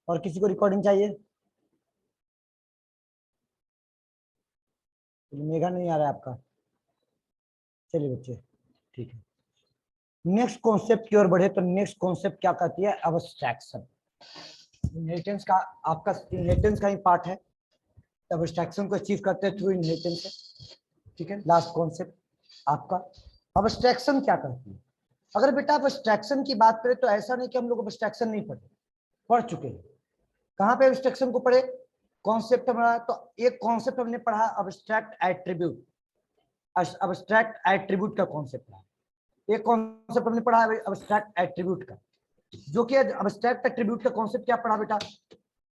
और किसी को रिकॉर्डिंग चाहिए? मेघा नहीं आ रहा है आपका। चलिए बच्चे, ठीक है। नेक्स्ट कॉन्सेप्ट की ओर बढ़े तो नेक्स्ट कॉन्सेप्ट क्या कहती है? अब्स्ट्रैक्शन। इनहेरिटेंस का, आपका इनहेरिटेंस का ही पार्ट है। अब्स्ट्रैक्शन को अचीव करते हैं थ्रू इनहेरिटेंस से। ठीक है, लास्ट कॉन्सेप्ट आपका अब्स्ट्रैक्शन क्या कहती है। अगर बेटा अब्स्ट्रैक्शन की बात करें तो ऐसा नहीं कि हम लोग अब्स्ट्रैक्शन नहीं पढ़े, पढ़ चुके हैं। कहाँ पे अब्स्ट्रैक्शन को पढ़े? कॉन्सेप्ट हमारा तो एक कॉन्सेप्ट हमने पढ़ा अब्स्ट्रैक्ट एट्रीब्यूट। अब्स्ट्रैक्ट एट्रीब्यूट का कॉन्सेप्ट है, एक कॉन्सेप्ट हमने पढ़ा अब्स्ट्रैक्ट एट्रीब्यूट का। जो कि अब्स्ट्रैक्ट एट्रीब्यूट का कॉन्सेप्ट क्या पढ़ा बेटा?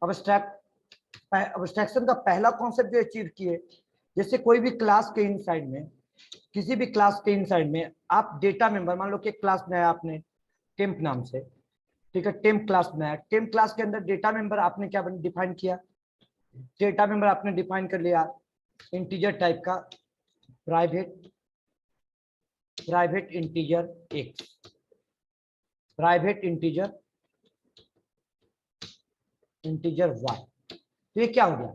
अब्स्ट्रैक्शन का पहला कॉन्सेप्ट जो अचीव किए, जैसे कोई भी क्लास के इनसाइड में, किसी भी क्लास के इनसाइड में आप डेटा मेंबर, मान लो कि क्लास में है आपने टेम्प नाम से, ठीक है, टेम्प क्लास में है। टेम्प क्लास के अंदर डेटा मेंबर आपने क्या डिफाइन किया? डेटा मेंबर आपने डिफाइन कर लिया इंटीजर टाइप का, private integer X, private integer Y. तो ये क्या हो गया?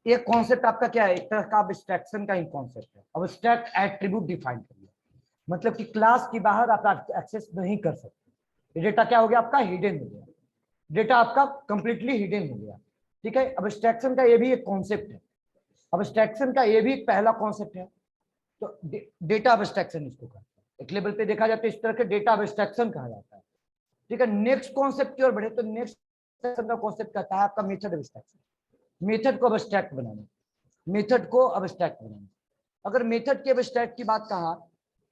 एक कॉन्सेप्ट आपका क्या है? एक तरह का अब्स्ट्रैक्शन का ही कॉन्सेप्ट है। अब्स्ट्रैक्ट एट्रीब्यूट डिफाइन कर लिया, मतलब कि क्लास के बाहर आप एक्सेस नहीं कर सकते। डेटा क्या हो गया आपका? हिडन हो गया। डेटा आपका कंप्लीटली हिडन हो गया। ठीक है, अब्स्ट्रैक्शन का ये भी एक कॉन्सेप्ट है। अब्स्ट्रैक्शन का ये भी एक पहला कॉन्सेप्ट है। तो डेटा अब्स्ट्रैक्शन इसको कहते हैं। एक लेवल पे देखा जाता है इस तरह के डेटा अब्स्ट्रैक्शन कहा जाता है। ठीक है, नेक्स्ट कॉन्सेप्ट की ओर बढ़े तो नेक्स्ट का कॉन्सेप्ट कहता है आपका मेथड अब्स्ट्रैक्शन। मेथड को अब्स्ट्रैक्ट बनाना, मेथड को अब्स्ट्रैक्ट बनाना। अगर मेथड के अब्स्ट्रैक्ट की बात कहा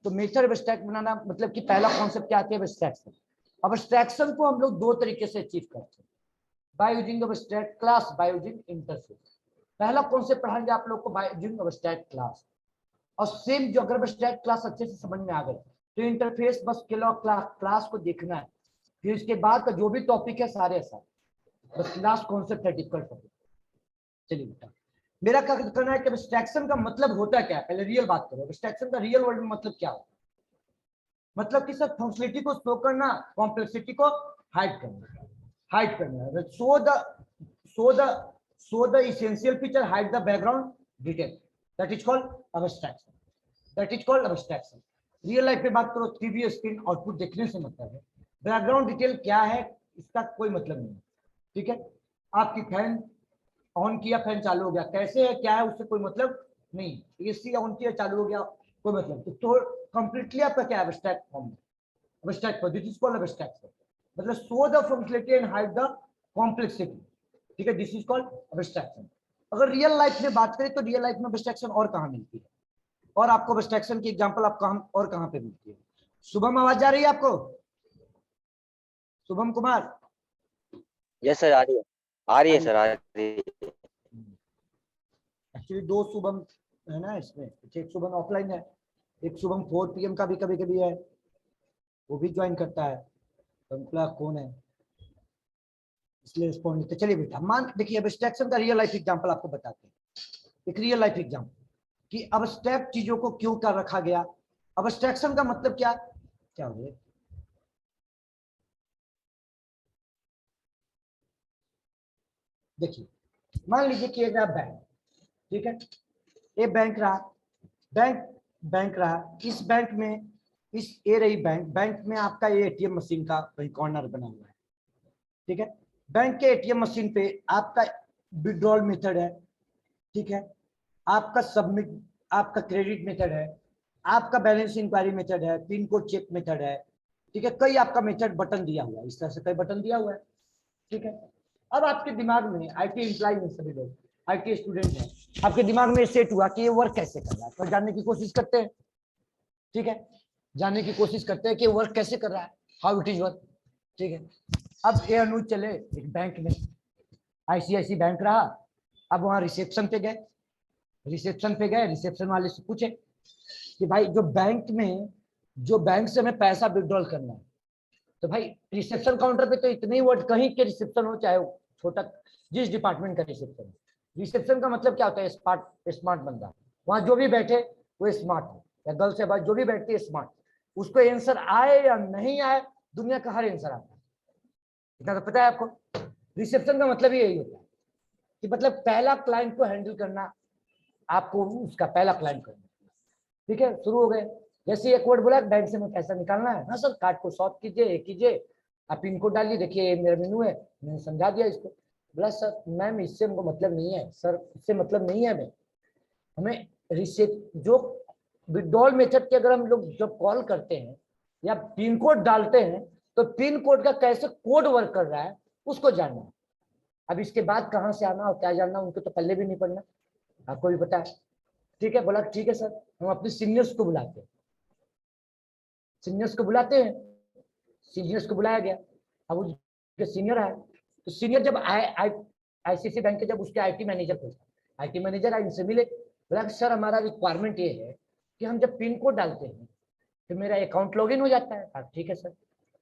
तो मेथड अब्स्ट्रैक्ट बनाना मतलब कि पहला कॉन्सेप्ट क्या आती है? अब्स्ट्रैक्शन। अब्स्ट्रैक्शन को हम लोग दो तरीके से अचीव करते हैं, by using abstract class, by using interface. पहला कॉन्सेप्ट पढ़ाएंगे आप लोग को बाय यूजिंग अब्स्ट्रैक्ट क्लास। और सेम जो अगर अब्स्ट्रैक्ट क्लास अच्छे से समझ में आ गए तो इंटरफेस बस क्लास को देखना है, फिर इसके बाद का जो भी टॉपिक है सारे सारे बस लास्ट कॉन्सेप्ट है डिफिकल्ट टॉपिक। चलिए बेटा, मेरा क्या करना है कि अब्स्ट्रैक्शन का मतलब होता क्या है? पहले रियल बात करो, अब्स्ट्रैक्शन का रियल वर्ल्ड में मतलब क्या होता है? मतलब कि सर फंक्शनलिटी को शो करना, कॉम्प्लेक्सिटी को हाइड करना, हाइड करना। Show the essential feature, hide the background detail, that is called abstraction, that is called abstraction. Real life में बात करो, 3D स्क्रीन आउटपुट देखने से मतलब है, बैकग्राउंड डिटेल क्या है इसका कोई मतलब नहीं। ठीक है, आपकी फैन ऑन किया, फैन चालू हो गया, कैसे है क्या है उससे कोई मतलब नहीं। एसी ऑन किया, चालू हो गया, कोई मतलब। तो कंप्लीटली आपका क्या है? Abstract form, abstract form, this is called abstract form. मतलब show the functionality and hide the complexity. ठीक है, दिस इज कॉल्ड अब्स्ट्रैक्शन। अगर रियल लाइफ में बात करें तो रियल लाइफ में अब्स्ट्रैक्शन और कहाँ मिलती है, और आपको अब्स्ट्रैक्शन की एग्जांपल आप कहाँ और कहाँ पे मिलती है? शुभम, आवाज आ रही है आपको? शुभम कुमार? यस सर, आ रही है सर, आ रही है। एक्चुअली दो शुभम है ना इसमें, एक शुभम ऑफलाइन है, एक शुभम 4 PM का भी कभी कभी है, वो भी ज्वाइन करता है, तो कौन है इसलिए रिस्पॉन्ड नहीं। चलिए बेटा, मान देखिए अब्स्ट्रैक्शन का रियल लाइफ एग्जांपल आपको बताते हैं, एक रियल लाइफ एग्जांपल कि अब्स्ट्रैक्ट चीजों को क्यों कर रखा गया। अब्स्ट्रैक्शन का मतलब क्या क्या हो गया? देखिए, मान लीजिए कि एक बैंक, ठीक है, ये बैंक रहा, बैंक बैंक रहा, इस बैंक में, इस ए रही बैंक, बैंक में आपका ये एटीएम मशीन का वही कॉर्नर बना हुआ है। ठीक है, बैंक के एटीएम मशीन पे आपका विड्रॉल मेथड है, ठीक है, आपका सबमिट, आपका क्रेडिट मेथड है, आपका बैलेंस इंक्वायरी मेथड है, पिन कोड चेक मेथड है। ठीक है, कई आपका मेथड बटन दिया हुआ है, इस तरह से कई बटन दिया हुआ है। ठीक है, अब आपके दिमाग में, आईटी एम्प्लॉय में सभी लोग आईटी स्टूडेंट हैं, आपके दिमाग में सेट हुआ कि ये वर्क कैसे कर रहा है, तो जानने की कोशिश करते हैं। ठीक है, जानने की कोशिश करते हैं कि वर्क कैसे कर रहा है, हाउ इट इज वर्क। ठीक है, अब ये अनुज चले एक बैंक में, आईसीआईसी बैंक रहा, अब वहां रिसेप्शन पे गए, रिसेप्शन वाले से पूछे कि भाई जो बैंक से हमें पैसा विड्रॉल करना है, तो भाई रिसेप्शन काउंटर पे तो इतने ही वर्ड, कहीं के रिसेप्शन हो चाहे छोटा, जिस डिपार्टमेंट का रिसेप्शन, रिसेप्शन का मतलब क्या होता है? स्मार्ट बंदा, वहां जो भी बैठे वो स्मार्ट है, या गर्ल से बात जो भी बैठती है स्मार्ट, उसको आंसर आए या नहीं आए, दुनिया का हर आंसर आता है, इतना तो पता है आपको। रिसेप्शन का मतलब ही यही होता है कि मतलब पहला क्लाइंट को हैंडल करना, आपको उसका पहला क्लाइंट करना। ठीक है, शुरू हो गए। जैसे एक वर्ड बोला बैंक से मैं पैसा निकालना है, हाँ सर कार्ड को शॉर्ट कीजिए, ये कीजिए, आप पिन कोड डालिए, देखिए मेरा मेनू है, मैंने समझा दिया इसको। बोला सर मैम इससे हमको मतलब नहीं है, सर इससे मतलब नहीं है हमें, हमें रिसेप जो विड्रॉल मेथड के अगर हम लोग जब कॉल करते हैं या पिन कोड डालते हैं तो पिन कोड का कैसे कोड वर्क कर रहा है उसको जानना है। अब इसके बाद कहाँ से आना और क्या जानना उनको तो पल्ले भी नहीं पड़ना, आपको भी पता है। ठीक है, बोला ठीक है सर, हम अपने सीनियर्स को बुलाते हैं, सीनियर्स को बुलाते हैं, सीनियर्स को बुलाया गया। अब उसके सीनियर आए, तो सीनियर जब आईसीसी बैंक के जब उसके आईटी मैनेजर पूछा, आईटी मैनेजर आए इनसे मिले, बोला कि सर हमारा रिक्वायरमेंट ये है कि हम जब पिन कोड डालते हैं तो मेरा अकाउंट लॉगिन हो जाता है। ठीक है सर,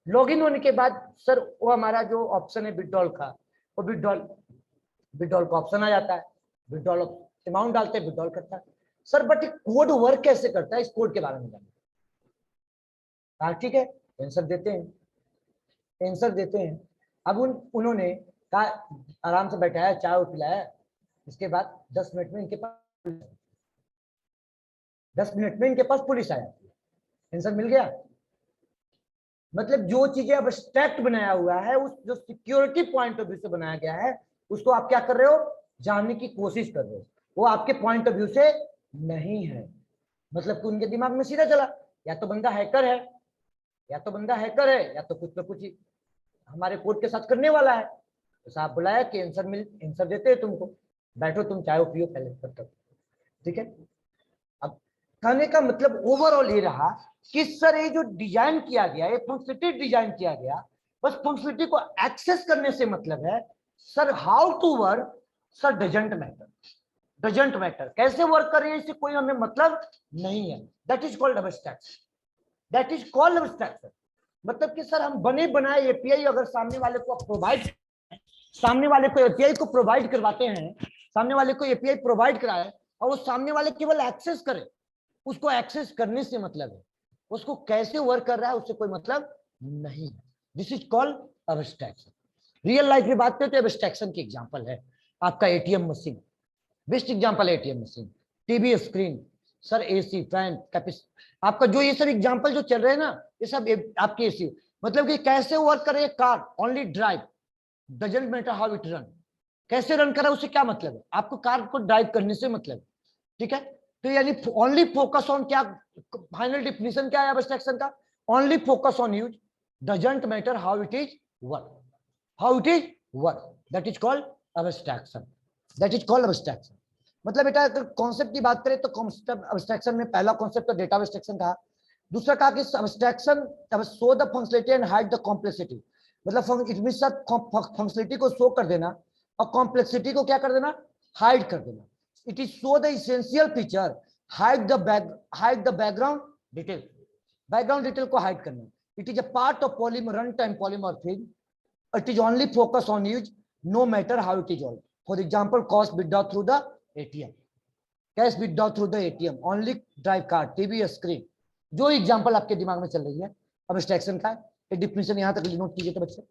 लॉगिन होने के बाद सर वो हमारा जो ऑप्शन है विड्रॉल का, वो विड्रॉल विड्रॉल का ऑप्शन आ जाता है, विड्रॉल अमाउंट डालते हैं, विड्रॉल करता है। सर बट कोड वर्क कैसे करता है, इस कोड के बारे में जानना। ठीक है, आंसर देते हैं, आंसर देते हैं। अब उन्होंने कहा, आराम से बैठाया, चाय पिलाया, इसके बाद 10 मिनट में इनके पास 10 मिनट में इनके पास पुलिस आ जाती है। आंसर मिल गया। मतलब जो चीजें अब स्टैक्ट बनाया हुआ है, उस जो सिक्योरिटी पॉइंट ऑफ व्यू से बनाया गया है, उसको आप क्या कर रहे हो, जानने की कोशिश कर रहे हो, वो आपके पॉइंट ऑफ व्यू से नहीं है। मतलब कि उनके दिमाग में सीधा चला, या तो बंदा हैकर है, या तो बंदा हैकर है, या तो कुछ ना कुछ हमारे कोड के साथ करने वाला है। तो साहब बुलाया कि आंसर देते हैं तुमको, बैठो तुम चाय पियो पहले तब तक। ठीक है, अब कहने का मतलब ओवरऑल ये रहा कि सर ये जो डिजाइन किया गया, ये फंक्शनलिटी डिजाइन किया गया, बस फंक्शनलिटी को एक्सेस करने से मतलब है। Sir how to work, sir doesn't matter, doesn't matter कैसे वर्क कर रहे हैं इससे कोई हमें मतलब नहीं है। That is called abstraction, that is called abstraction. मतलब कि सर हम बने बनाए एपीआई अगर सामने वाले को प्रोवाइड, सामने वाले को एपीआई को प्रोवाइड करवाते हैं, सामने वाले को एपीआई प्रोवाइड कराए और वो सामने वाले केवल एक्सेस करे, उसको एक्सेस करने से मतलब है, उसको कैसे वर्क कर रहा है उससे कोई मतलब नहीं है। This is called abstraction. Real life में बात करें तो एब्स्ट्रैक्शन की एग्जांपल है आपका एटीएम मशीन, बेस्ट एग्जांपल है ATM machine, TV screen, sir AC fan आपका जो ये सब एग्जांपल जो चल रहे हैं ना, ये सब आपके एसी, मतलब कि कैसे वर्क करे car, only drive, doesn't matter how it run, कैसे रन करा उससे क्या मतलब है, आपको कार को ड्राइव करने से मतलब। ठीक है, तो यानी ओनली फोकस ऑन, क्या फाइनल डिफिनेशन क्या है एब्स्ट्रैक्शन का, only focus on use, doesn't matter how it is work, how it is work, that is called abstraction, that is called abstraction. मतलब बेटा अगर कॉन्सेप्ट की बात करें तो कॉन्सेप्ट एब्स्ट्रैक्शन में पहला कॉन्सेप्ट तो डेटा एब्स्ट्रैक्शन कहा, दूसरा कहा कि abstraction show the functionality and hide the complexity, मतलब इट मींस फंक्शनलिटी को शो कर देना और कॉम्प्लेक्सिटी को क्या कर देना, हाइड कर देना। It is show the essential feature, hide the background detail, background detail को हाइड करना। It is a part of polymer run time polymorphism, it is only focus on use no matter how it is all. For example, cost withdraw through the ATM, cash withdraw through the ATM, only drive card, TV screen, जो example आपके दिमाग में चल रही है abstraction का, एक definition यहां तक नोट कीजिए तो बच्चे।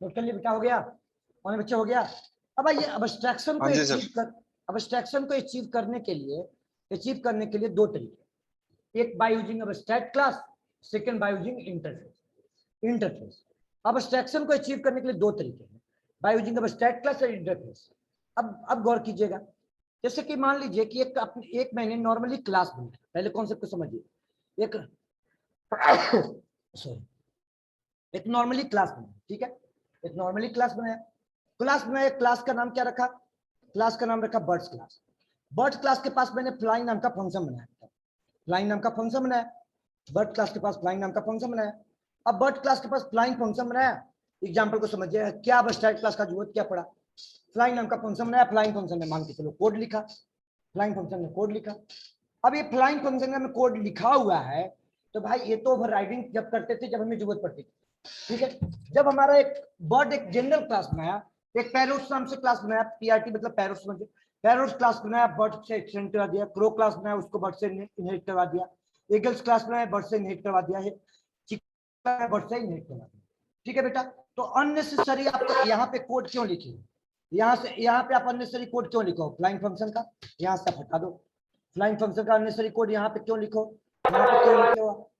नोट कर लिया बेटा, हो गया और बच्चे, हो गया। अब आइए अब्स्ट्रैक्शन को हाँ जी अचीव सर। कर, अब्स्ट्रैक्शन को अचीव करने के लिए दो तरीके, एक by using abstract class, second by using interface. Abstraction को अचीव करने के लिए दो तरीके हैं, बाय यूजिंग अब्स्ट्रैक्ट क्लास और इंटरफेस। अब गौर कीजिएगा, जैसे कि मान लीजिए कि एक मैंने नॉर्मली क्लास बनाया, पहले कॉन्सेप्ट को समझिए। एक सॉरी, एक नॉर्मली क्लास बनाया, ठीक है, एक नॉर्मली क्लास बनाया, क्लास का नाम क्या रखा, क्लास का नाम रखा बर्ड्स क्लास। बर्ड्स क्लास के पास मैंने फ्लाइंग नाम का फंक्शन बनाया, फ्लाइंग नाम का फंक्शन बनाया, बर्ड क्लास के पास फ्लाइंग नाम का फंक्शन बनाया। अब बर्ड क्लास के पास फ्लाइंग फंक्शन बनाया, एग्जांपल को समझिए, क्या अब्स्ट्रैक्ट क्लास का जरूरत क्या पड़ा, फ्लाइंग नाम का फंक्शन बनाया, फ्लाइंग फंक्शन में मान के चलो कोड लिखा, फ्लाइंग फंक्शन में कोड लिखा। अब ये फ्लाइंग फंक्शन में कोड लिखा हुआ है, तो भाई ये तो ओवरराइडिंग जब करते थे जब हमें जरूरत पड़ती थी, ठीक है। जब हमारा एक बर्ड एक जनरल क्लास बनाया, एक पैरोट्स नाम से क्लास बनाया, पीआरटी मतलब पैरोट्स, समझिए पैरोट्स क्लास बनाया, बर्ड से एक्सटेंड करवा दिया, क्रो क्लास बनाया, उसको बर्ड से इनहेरिट करवा दिया, ईगल्स क्लास बनाया, बर्ड से इनहेरिट करवा दिया है, चिकन बर्ड से इनहेरिट करवा दिया, ठीक है बेटा। तो अननेसेसरी आप यहाँ पे कोड क्यों लिखे, यहाँ पे आप अननेसेसरी कोड क्यों लिखो, फ्लाइंग फंक्शन का यहाँ से हटा दो, फ्लाइंग फंक्शन का अननेसेसरी कोड यहाँ पे क्यों लिखो, यहाँ पे क्यों लिखे हो,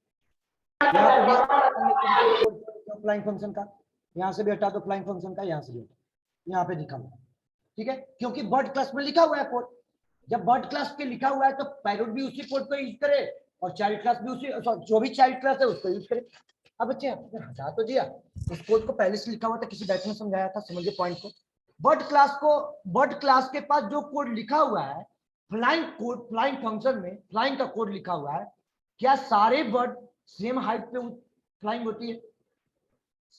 यहाँ पे भी फ्लाइंग फंक्शन का, यहाँ से भी हटा दो फ्लाइंग फंक्शन का, यहाँ से भी यहाँ पे लिखा हुआ, ठीक है, क्योंकि बर्ड क्लास में लिखा हुआ है कोड। जब बर्ड क्लास के लिखा हुआ है तो पैरोट भी उसी कोड को यूज करे और चाइल्ड क्लास भी उसी, जो भी चाइल्ड क्लास है उसको यूज करे। अब बच्चे हटा तो दिया, उस कोड को पहले से लिखा हुआ था, किसी बैच में समझाया था, समझिए पॉइंट को। बर्ड क्लास के पास जो कोड लिखा हुआ है, फ्लाइंग कोड, फ्लाइंग फंक्शन में फ्लाइंग का कोड लिखा हुआ है, क्या सारे बर्ड सेम हाइट पे फ्लाइंग होती है,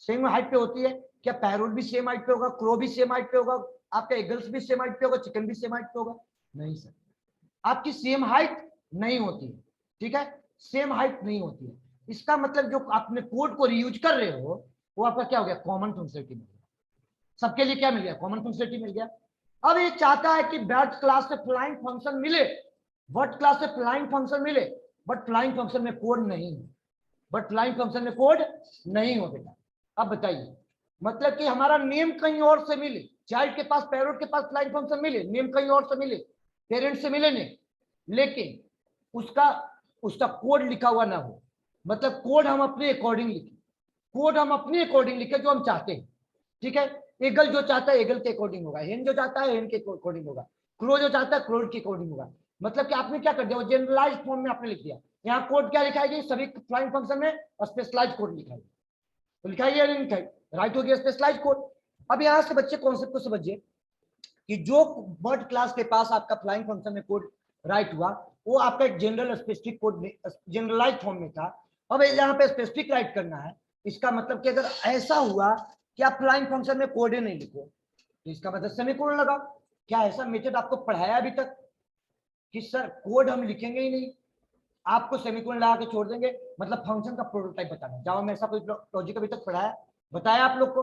सेम हाइट पे होती है? क्या पैरोट भी सेम हाइट पे होगा, क्रो भी सेम हाइट पे होगा, आपका ईगल्स भी सेम हाइट पे होगा, चिकन भी सेम हाइट पे होगा? नहीं सर, आपकी सेम हाइट नहीं होती है, ठीक है, सेम हाइट नहीं होती है। इसका मतलब जो आपने कोड को रीयूज कर रहे हो वो आपका क्या हो गया, कॉमन फंक्शनलिटी मिल गया, सबके लिए क्या मिल गया, कॉमन फंक्शनलिटी मिल गया। अब ये चाहता है कि बर्ड क्लास से फ्लाइंग फंक्शन मिले, बर्ड क्लास से फ्लाइंग फंक्शन मिले, बट फ्लाइंग फंक्शन में कोड नहीं है, बट फ्लाइंग फंक्शन में कोड नहीं हो बेटा। अब बताइए, मतलब कि हमारा नेम कहीं और से मिले, चाइल्ड के पास पैरोट के पास फ्लाइंग फंक्शन मिले, नेम कहीं और से मिले, पेरेंट से मिले नहीं, लेकिन उसका कोड लिखा हुआ ना हो, मतलब कोड हम अपने अकॉर्डिंग लिखे, कोड हम अपने अकॉर्डिंग लिखे जो हम चाहते हैं, ठीक है। एगल जो चाहता है एगल के अकॉर्डिंग होगा, हेन जो चाहता है हेन के अकॉर्डिंग होगा, क्रो जो चाहता है क्रो के अकॉर्डिंग होगा। मतलब कि आपने क्या कर दिया, वो जनरलाइज्ड फॉर्म में आपने लिख दिया। यहाँ कोड क्या लिखा है, सभी फ्लाइंग फंक्शन में स्पेशलाइज्ड कोड लिखा है, तो लिखा है या नहीं लिखा है, राइट हो गया स्पेशलाइज्ड कोड। अब यहाँ से बच्चे कॉन्सेप्ट को समझिए कि जो बर्ड क्लास के पास आपका फ्लाइंग फंक्शन में कोड राइट हुआ वो आपका एक जनरल स्पेसिफिक कोड में जनरलाइज्ड फॉर्म में था। अब यहाँ पे स्पेसिफिक राइट करना है, इसका मतलब कि अगर ऐसा हुआ कि आप फ्लाइंग फंक्शन में कोड ही नहीं लिखो तो इसका मतलब सेमीकोलन लगाओ। क्या ऐसा मेथड आपको पढ़ाया अभी तक कि सर कोड हम लिखेंगे ही नहीं, आपको सेमीकोलन लगा के छोड़ देंगे, मतलब फंक्शन का प्रोटोटाइप बताना? जावा में ऐसा कोई लॉजिक अभी तक पढ़ाया, बताया आप लोग को?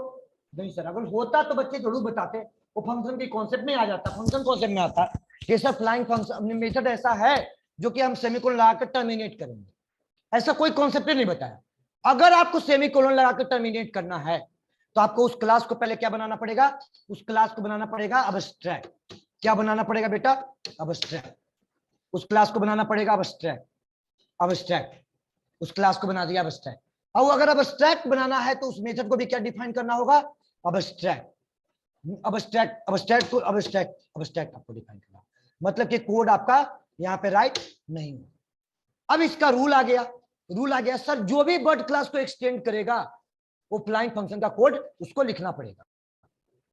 नहीं सर, अगर होता तो बच्चे जरूर बताते, वो फंक्शन के कॉन्सेप्ट में आ जाता, फंक्शन कॉन्सेप्ट में आता कि सर फ्लाइंग फंक्शन मेथड ऐसा है जो कि हम सेमीकोलन लगाकर टर्मिनेट करेंगे, ऐसा कोई कॉन्सेप्ट नहीं बताया। अगर आपको सेमीकोलन लगाकर टर्मिनेट करना है तो आपको उस क्लास को पहले क्या बनाना पड़ेगा, उस क्लास को बनाना पड़ेगा अब्स्ट्रैक्ट। क्या बनाना पड़ेगा बेटा, अब्स्ट्रैक्ट। उस क्लास को बनाना पड़ेगा अब्स्ट्रैक्ट, अब्स्ट्रैक्ट उस क्लास को बना दिया अब्स्ट्रैक्ट। अब अगर अब्स्ट्रैक्ट बनाना है तो उस मेथड को भी क्या डिफाइन करना होगा, अब्स्ट्रैक्ट। अब्स्ट्रैक्ट अब्स्ट्रैक्ट को अब्स्ट्रैक्ट आपको डिफाइन करना, मतलब कि कोड आपका यहाँ पे राइट नहीं हो। अब इसका रूल आ गया सर, जो भी बर्ड क्लास को एक्सटेंड करेगा वो फ्लाइंग फंक्शन का कोड उसको लिखना पड़ेगा,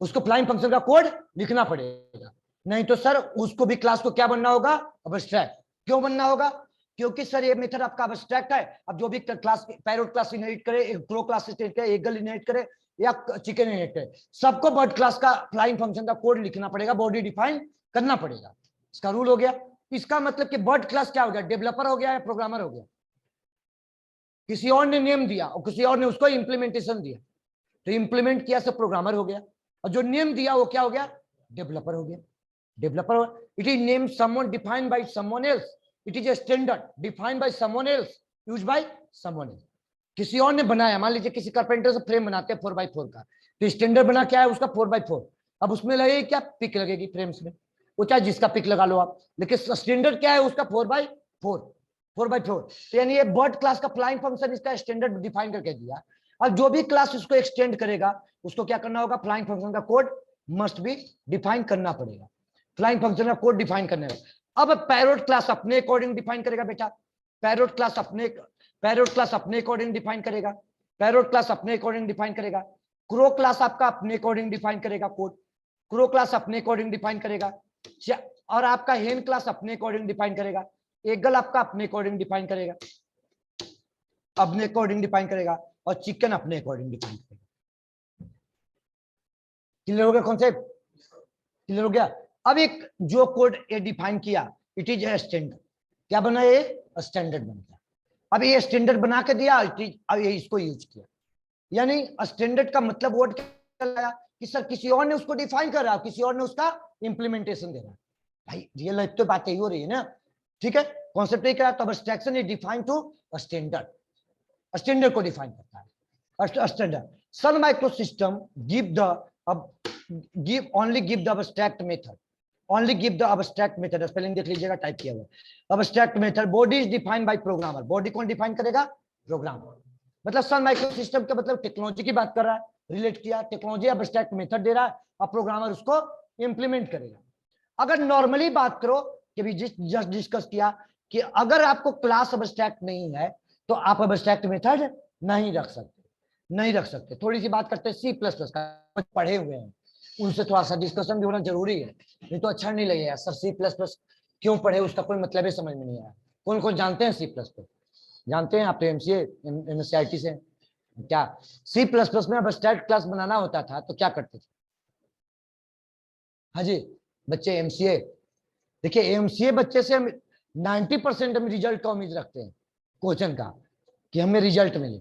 उसको फ्लाइंग फंक्शन का कोड लिखना पड़ेगा, नहीं तो सर उसको भी क्लास को क्या बनना होगा, अब्स्ट्रैक्ट। क्यों बनना होगा, क्योंकि सर ये मेथड आपका अब्स्ट्रैक्ट है। अब जो भी क्लास पैरोट क्लास इनहेरिट करे, क्रो क्लास इनहेरिट करे, ईगल इनहेरिट करे या चिकन इनहेरिट करे, सबको बर्ड क्लास का फ्लाइंग फंक्शन का कोड लिखना पड़ेगा, बॉडी डिफाइन करना पड़ेगा। इसका रूल हो गया। इसका मतलब कि बर्ड क्लास क्या हो गया, डेवलपर हो गया या प्रोग्रामर हो गया? किसी और ने नेम दिया और किसी और ने उसको इम्प्लीमेंटेशन दिया, तो इम्प्लीमेंट किया सब प्रोग्रामर हो गया, और जो नेम दिया वो क्या हो गया, डेवलपर हो गया। Developer, it is name someone defined by someone else, it is a standard defined by someone else, used by someone else. किसी और ने बनाया, मान लीजिए किसी कारपेंटर से फ्रेम बनाते हैं 4x4 का, तो स्टैंडर्ड बना क्या है उसका 4x4। अब उसमें लगेगी क्या, पिक लगेगी फ्रेम्स में, वो चाहे जिसका पिक लगा लो आप, लेकिन स्टैंडर्ड क्या है उसका 4x4, 4x4। तो यानी ये बर्ड क्लास का फ्लाइंग फंक्शन इसका स्टैंडर्ड डिफाइन करके दिया। और जो भी क्लास इसको एक्सटेंड करेगा उसको क्या करना होगा, फ्लाइंग फंक्शन का कोड मस्ट बी डिफाइन करना पड़ेगा, फ्लाइंग फंक्शन का कोड डिफाइन करने का। अब पैरोट क्लास अपने अकॉर्डिंग डिफाइन करेगा बेटा, पैरोट क्लास अपने अकॉर्डिंग डिफाइन करेगा, पैरोट क्लास अपने अकॉर्डिंग डिफाइन करेगा। क्रो क्लास आपका अपने अकॉर्डिंग डिफाइन करेगा कोड, क्रो क्लास अपने अकॉर्डिंग डिफाइन करेगा। और आपका हेन क्लास अपने अकॉर्डिंग डिफाइन करेगा, एगल आपका अपने अकॉर्डिंग डिफाइन करेगा, अपने अकॉर्डिंग डिफाइन करेगा, और चिकन अपने अकॉर्डिंग डिफाइन करेगा। क्लियर हो गया कॉन्सेप्ट, क्लियर हो गया। अब एक जो कोड ये डिफाइन किया इट इज ए स्टैंडर्ड, क्या बना ये स्टैंडर्ड बन गया। अब ये स्टैंडर्ड बना के दिया, अब ये इसको यूज किया, यानी स्टैंडर्ड का मतलब वर्ड क्या लाया कि सर किसी और ने उसको डिफाइन कर रहा है, किसी और ने उसका इंप्लीमेंटेशन दे रहा है। भाई रियल लाइफ तो बात यही हो रही है ना, ठीक है, कॉन्सेप्ट नहीं करा तो abstraction is define to standard, standard को डिफाइन करता है standard. Sun micro system give only give the abstract method, only give the abstract method, spelling देख लीजिएगा, टाइप किया हुआ abstract method. Body is defined by programmer, body कौन define करेगा, programmer. मतलब सन माइक्रो सिस्टम का मतलब टेक्नोलॉजी की बात कर रहा है, रिलेट किया, टेक्नोलॉजी अब्स्ट्रैक्ट मेथड दे रहा है और प्रोग्रामर उसको इंप्लीमेंट करेगा। अगर नॉर्मली बात करो कि भी जस्ट डिस्कस किया कि अगर आपको क्लास अब्स्ट्रैक्ट नहीं है तो आप अब्स्ट्रैक्ट मेथड नहीं रख सकते, नहीं रख सकते। थोड़ी सी बात करते हैं सी प्लस प्लस का, पढ़े हुए हैं उनसे थोड़ा सा डिस्कशन भी होना जरूरी है, नहीं तो अच्छा नहीं लगेगा सर सी प्लस प्लस क्यों पढ़े, उसका कोई मतलब ही समझ में नहीं आया। कौन कौन जानते हैं सी प्लस प्लस, जानते हैं आप तो एमसीए एमएससीआईटी से। क्या सी प्लस प्लस में अब्स्ट्रैक्ट क्लास बनाना होता था तो क्या करते थे, हाँ जी बच्चे एमसीए, देखिए एमसीए बच्चे से हम 90% हम रिजल्ट का उम्मीद रखते हैं, क्वेश्चन का, कि हमें रिजल्ट मिले।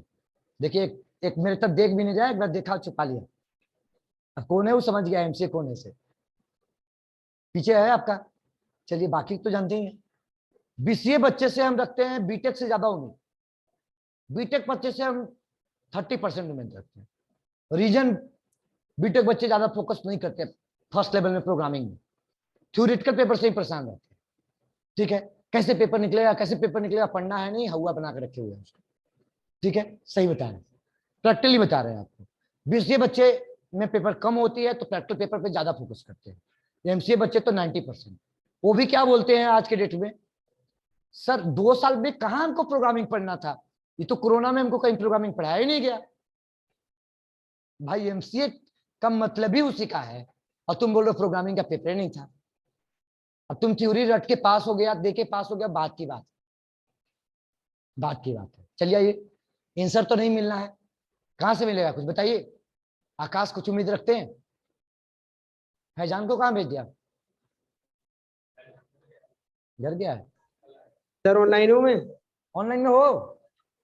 देखिए एक मेरे तक देख भी नहीं जाए, एक बार देखा छुपा लिया, अब कौन है वो समझ गया एमसीए कौन है से, पीछे है आपका। चलिए बाकी तो जानते ही हैं। बीसीए बच्चे से हम रखते हैं बीटेक से ज्यादा उम्मीद, बीटेक बच्चे से हम 30% उम्मीद रखते हैं। रीजन बीटेक बच्चे ज्यादा फोकस नहीं करते फर्स्ट लेवल में प्रोग्रामिंग में, थ्योरेटिकल पेपर से ही परेशान रहते हैं, ठीक है, कैसे पेपर निकलेगा, कैसे पेपर निकलेगा, पढ़ना है नहीं, हवा बना के रखे हुए हैं उसको, ठीक है, सही बता रहे हैं, प्रैक्टिकली बता रहे हैं आपको। बीसीए बच्चे में पेपर कम होती है तो प्रैक्टिकल पेपर पे ज्यादा फोकस करते हैं, एमसीए बच्चे तो 90%। वो भी क्या बोलते हैं आज के डेट में, सर 2 साल में कहां हमको प्रोग्रामिंग पढ़ना था, ये तो कोरोना में हमको कहीं प्रोग्रामिंग पढ़ाया ही नहीं गया। भाई एमसीए का मतलब ही उसी का है, और तुम बोल रहे प्रोग्रामिंग का पेपर नहीं था, अब तुम थ्योरी रट के पास हो गया, दे के पास हो गया, बात की बात, बात की बात है। चलिए ये आंसर तो नहीं मिलना है, कहां से मिलेगा कुछ बताइए, आकाश कुछ उम्मीद रखते हैं, फैजान को कहां भेज दिया, घर गया है सर ऑनलाइन हूँ मैं। ऑनलाइन में हो,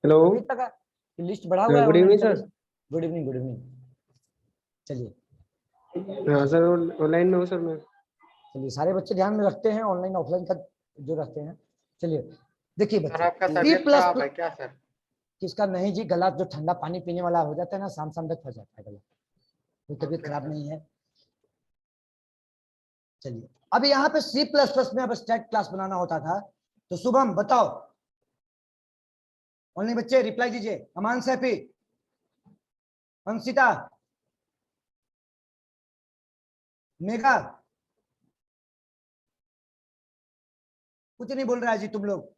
हेलो अभी तक लिस्ट बढ़ा हुआ है good evening sir. Good evening, good evening. चलिए हाँ सर ऑनलाइन में हूँ सर मैं। चलिए सारे बच्चे ध्यान में रखते हैं ऑनलाइन ऑफलाइन का जो रखते हैं। चलिए देखिए बच्चे सी प्लस क्या सर? किसका नहीं जी, गला जो ठंडा पानी पीने वाला हो जाता है ना, शाम शाम तक फंस जाता है गला, कोई तबीयत खराब नहीं है। चलिए अब यहाँ पे सी प्लस प्लस में अब स्टैट क्लास बनाना होता था, तो शुभम बताओ, ऑनलाइन बच्चे रिप्लाई दीजिए, अमान सैफी, अंशिता, मेघा, कुछ नहीं बोल रहा है जी तुम लोग,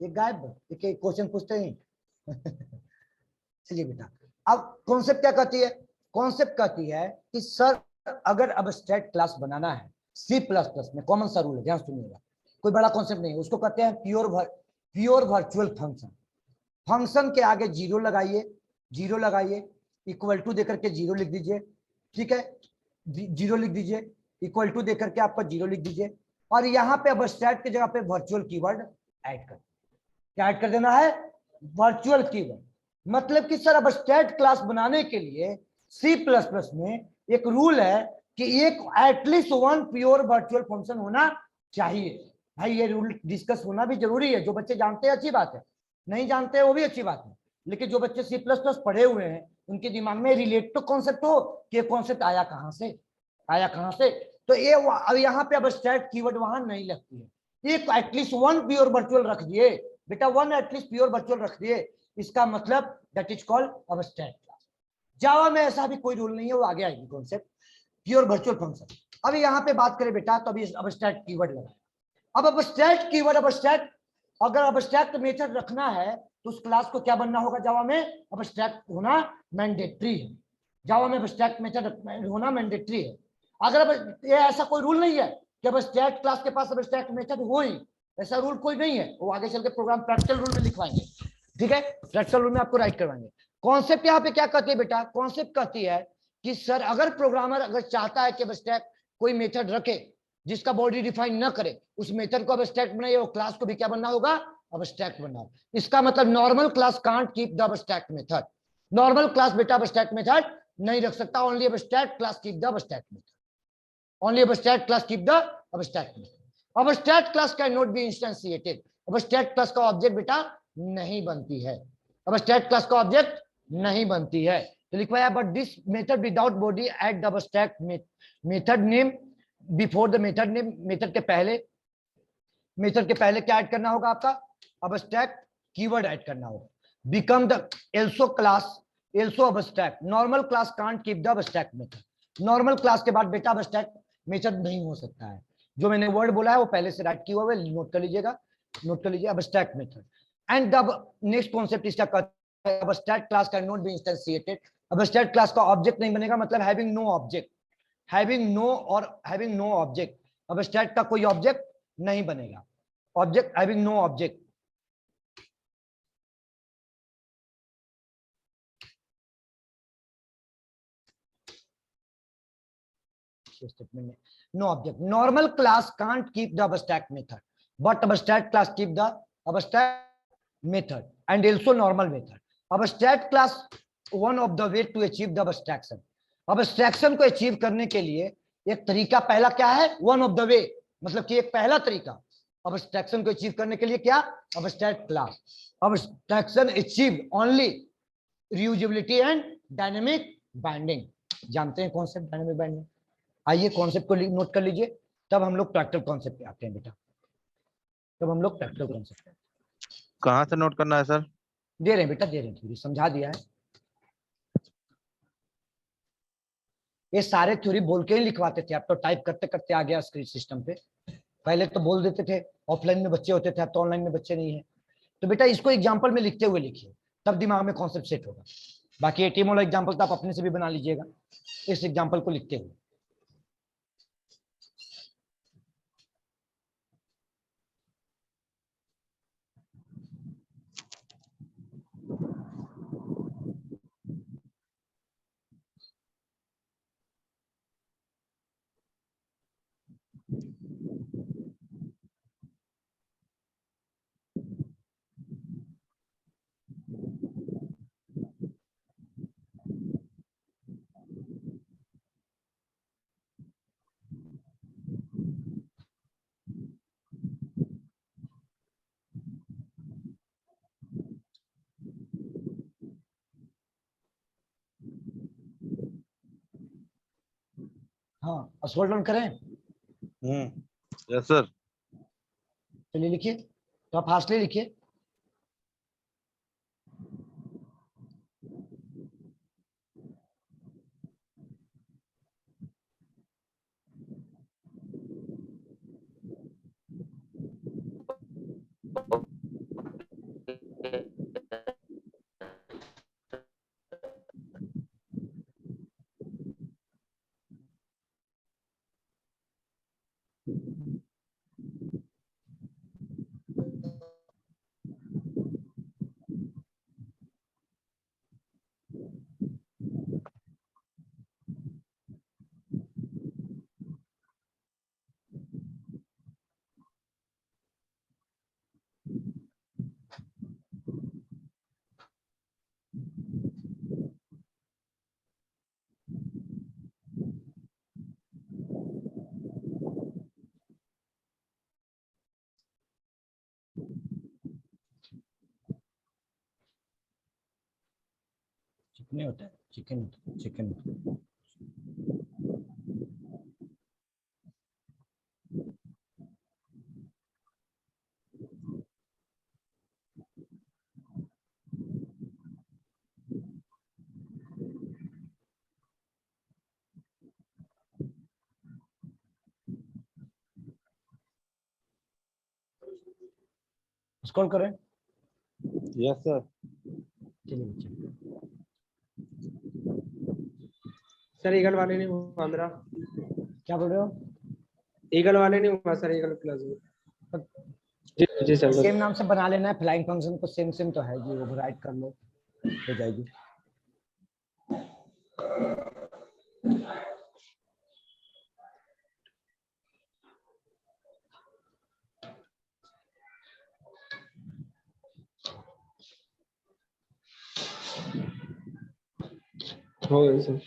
एक गायब, एक क्वेश्चन पूछते ही चलिए बेटा, अब कॉन्सेप्ट क्या कहती है, कॉन्सेप्ट कहती है कि सर अगर अब स्टैट क्लास बनाना है सी प्लस प्लस में, कॉमन सा रूल है, ध्यान सुनिएगा, कोई बड़ा कॉन्सेप्ट नहीं है, उसको कहते हैं प्योर वर्चुअल फंक्शन। फंक्शन के आगे जीरो लगाइए, जीरो लगाइए, इक्वल टू देकर के जीरो लिख दीजिए, ठीक है, जीरो लिख दीजिए, इक्वल टू देकर के आपका जीरो लिख दीजिए, और यहाँ पे अब स्टैट की जगह पे वर्चुअल कीवर्ड ऐड कर, क्या ऐड कर देना है, वर्चुअल कीवर्ड। मतलब कि सर अब स्टैट क्लास बनाने के लिए सी प्लस प्लस में एक रूल है कि एक at least one pure virtual function होना चाहिए। भाई ये रूल डिस्कस होना भी जरूरी है, जो बच्चे जानते हैं अच्छी बात है, नहीं जानते हैं वो भी अच्छी बात है, लेकिन जो बच्चे सी प्लस प्लस पढ़े हुए हैं उनके दिमाग में रिलेट तो कॉन्सेप्ट हो कि ये कॉन्सेप्ट आया कहाँ से, आया कहाँ से। तो ये अब यहाँ पे अब स्टैट कीवर्ड वहां नहीं लगती है। एक एटलीस्ट वन प्योर वर्चुअल रख दिए बेटा, वन एटलीस्ट प्योर वर्चुअल रख दिए, इसका मतलब दैट इज कॉल्ड अब स्टैट क्लास। जावा में ऐसा भी कोई रूल नहीं है, वो आगे आएगी कॉन्सेप्ट प्योर वर्चुअल फंक्शन। अब यहाँ पे बात करें बेटा तो अभी अब स्टैट कीवर्ड लगाया। अब abstract कीवर्ड, abstract अगर abstract मेथड रखना है तो उस क्लास को क्या बनना होगा जावा में, abstract होना मैंडेटरी है। जावा में abstract मेथड होना मैंडेटरी है। अगर अब ये ऐसा कोई रूल नहीं है कि abstract क्लास के पास abstract मेथड हो ही, ऐसा रूल कोई नहीं है, वो आगे चल के प्रोग्राम प्रैक्टिकल रूल में लिखवाएंगे, ठीक है, प्रैक्टिकल रूल में आपको राइट करवाएंगे। कॉन्सेप्ट यहाँ पे क्या कहती है बेटा, कॉन्सेप्ट कहती है कि सर अगर प्रोग्रामर अगर चाहता है कि abstract कोई मेथड रखे जिसका बॉडी डिफाइन ना करे, उस मेथड को अबस्ट्रैक्ट बनाइए, वो क्लास को भी क्या बनना होगा, अबस्ट्रैक्ट बनना होगा। इसका मतलब normal class can't keep the abstract method. Normal class बेटा अबस्ट्रैक्ट मेथड नहीं रख सकता, only abstract class keep the abstract method, only abstract class keep the abstract method. Abstract class can not be instantiated, abstract class का object बेटा नहीं बनती है, abstract class का ऑब्जेक्ट नहीं बनती है। तो लिखवाया but this method without body at the abstract method name before the method name, method के पहले क्या ऐड करना होगा आपका, अबस्ट्रैक्ट कीवर्ड ऐड करना होगा। Become the also class, also abstract, normal class can't keep the abstract method. Normal class के बाद बेटा अबस्ट्रैक्ट मेथड नहीं हो सकता है। जो मैंने वर्ड बोला है वो पहले से राइट किया हुआ है, नोट कर लीजिएगा, नोट कर लीजिए, abstract method. And the next concept इसका कहता है abstract class can not be instantiated, abstract class का ऑब्जेक्ट नहीं बनेगा, मतलब having no object, having no और हैविंग नो ऑब्जेक्ट, अबस्ट्रैक्ट का कोई ऑब्जेक्ट नहीं बनेगा, object having no object. No object, normal class can't keep the abstract method but abstract class keep the abstract method and also normal method. Abstract class one of the way to achieve the अबस्ट्रैक्शन, अबस्ट्रैक्शन को achieve करने के लिए एक तरीका, पहला क्या है, one of the way, मतलब कि एक पहला तरीका अबस्ट्रैक्शन को अचीव करने के लिए क्या, abstract class. Abstraction achieve only reusability and dynamic binding. जानते हैं कॉन्सेप्ट डायनेमिक बाइंडिंग, आइए कॉन्सेप्ट को नोट कर लीजिए, तब हम लोग प्रैक्टिकल कॉन्सेप्ट पे आते हैं बेटा, तब हम लोग प्रैक्टिकल कॉन्सेप्ट कहाँ से नोट करना है सर? दे रहे हैं बेटा, दे रहे हैं, थोड़ी समझा दिया है। ये सारे थ्योरी बोल के ही लिखवाते थे, आप तो टाइप करते करते आ गया स्क्रीन सिस्टम पे, पहले तो बोल देते थे, ऑफलाइन में बच्चे होते थे, अब तो ऑनलाइन में बच्चे नहीं है। तो बेटा इसको एग्जाम्पल में लिखते हुए लिखिए, तब दिमाग में कॉन्सेप्ट सेट होगा। बाकी एटीएम वाला एग्जाम्पल तो आप अपने से भी बना लीजिएगा, इस एग्जाम्पल को लिखते हुए। हाँ स्क्रॉल डाउन करें, यस सर। चलिए लिखिए, तो आप फास्टली लिखिए। नहीं होता है, चिकन चिकन। स्क्रॉल करें। Yes sir. चलिए बच्चे, सर ईगल वाले नहीं हुआ मेरा, क्या बोल रहे हो? ईगल वाले नहीं हुआ सर, ईगल प्लस जी सर। सेम नाम से बना लेना है, फ्लाइंग फंक्शन को सेम सेम तो है जी, ओवरराइट कर लो हो जाएगी। हो गई सर।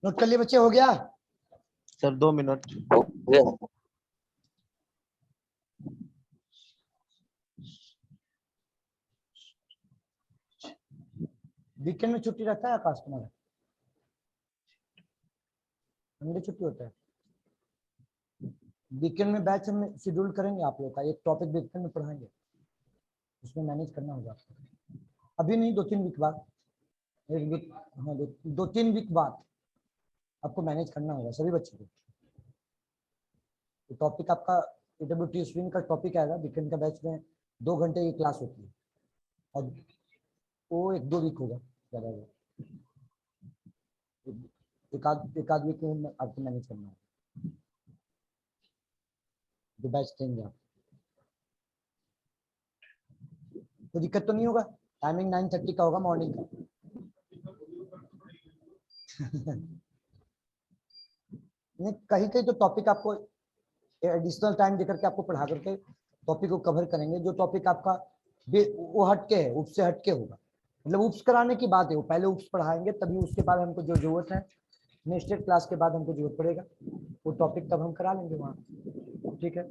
नोट कर लिए बच्चे, हो गया? Sir 2 minute. हो गया। वीकेंड में छुट्टी रहता है आकाश तुम्हारा? संडे छुट्टी होता है? वीकेंड में बैच हम शेड्यूल करेंगे आप लोग का, एक टॉपिक वीकेंड में पढ़ाएंगे, उसमें मैनेज करना होगा आपको। अभी नहीं, 2-3 वीक बाद, एक वीक, हाँ 2-3 वीक बाद आपको मैनेज करना होगा सभी बच्चों को। तो टॉपिक आपका AWT स्विंग का टॉपिक आएगा वीकेंड का बैच में, 2 घंटे की क्लास होती है और वो 1-2 वीक होगा ज़्यादा होगा, एक आध वीक में आपको मैनेज करना होगा, जो बैच देंगे आप। तो दिक्कत तो नहीं होगा? टाइमिंग 9:30 का होगा मॉर्निंग का। नहीं, कहीं कहीं तो टॉपिक आपको एडिशनल टाइम देकर के आपको पढ़ा करके टॉपिक को कवर करेंगे, जो टॉपिक आपका वो हटके है, उपसे हटके होगा, मतलब उप्स कराने की बात है, वो पहले उप्स पढ़ाएंगे तभी उसके बाद हमको जो जरूरत है नेक्स्ट क्लास के बाद हमको जरूरत पड़ेगा वो टॉपिक, तब हम करा लेंगे वहाँ। ठीक है,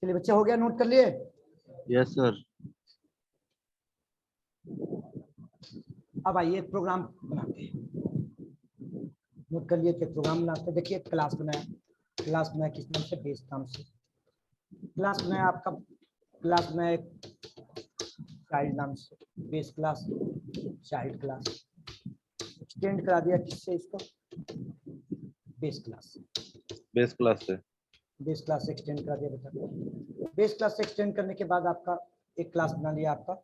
चलिए बच्चे, हो गया? नोट कर लिए? Yes sir. अब आइए एक प्रोग्राम बनाते हैं। नोट कर लिए? एक प्रोग्राम बनाते हैं। देखिए क्लास बनाया किस नाम से? बेस नाम से। क्लास बनाया आपका, क्लास बनाया चाइल्ड नाम से, base class, child class. Extend करा दिया किससे? इसको बेस क्लास, बेस क्लास से। बेस क्लास से एक्सटेंड करा दिया बेटा। बेस क्लास से एक्सटेंड करने के बाद आपका एक क्लास बना लिया, आपका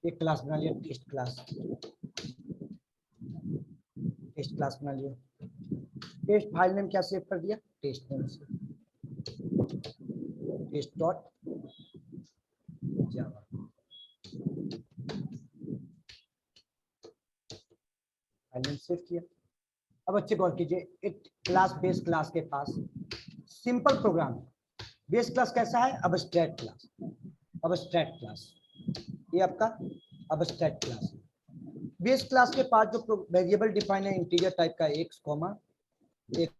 एक क्लास बना लिया टेस्ट क्लास, टेस्ट क्लास बना लिया। टेस्ट फाइल नेम क्या सेव कर दिया? टेस्ट नेम से, test dot Java. File name save किया। अब अच्छे गौर कीजिए, एक क्लास बेस क्लास के पास सिंपल प्रोग्राम है। बेस क्लास कैसा है? अबस्ट्रैक्ट क्लास, अबस्ट्रैक्ट क्लास, ये आपका अबस्ट्रैक्ट क्लास है। बेस क्लास के पास जो वेरिएबल डिफाइन है इंटीजर टाइप का, एक्स कॉमा एक